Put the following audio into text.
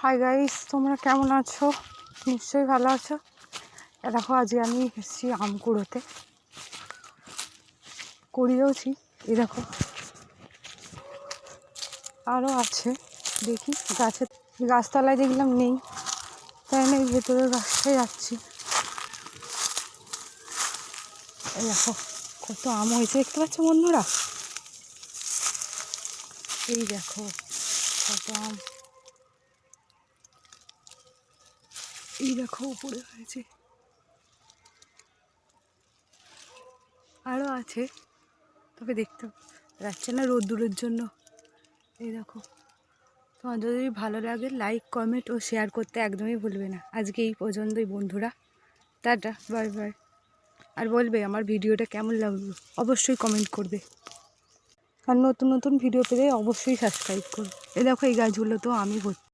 Hi guys, তোমরা কেমন আছো? নিশ্চয়ই ভালো আছো। দেখো আজকে আমি এসেছি আম কুড়োতে, কুড়িয়েওছি। এই দেখো আরও আছে, দেখি গাছতলায় দেখলাম নেই, তাই না এই ভেতরের গাছটাই যাচ্ছি। এই দেখো কত আম হয়েছে, দেখতে পাচ্ছ বন্ধুরা? এই দেখো কত আম, এই দেখো উপরে হয়েছে, আরও আছে, তবে দেখতে যাচ্ছে না রোদ্দুরের জন্য। এই দেখো, তোমার যদি ভালো লাগে লাইক কমেন্ট ও শেয়ার করতে একদমই ভুলবে না। আজকে এই পর্যন্তই বন্ধুরা, টাটা, বাই বাই। আর বলবে আমার ভিডিওটা কেমন লাগলো, অবশ্যই কমেন্ট করবে। আর নতুন নতুন ভিডিও পেলে অবশ্যই সাবস্ক্রাইব করবে। এই দেখো এই গাছগুলো তো আমি ভর্তি।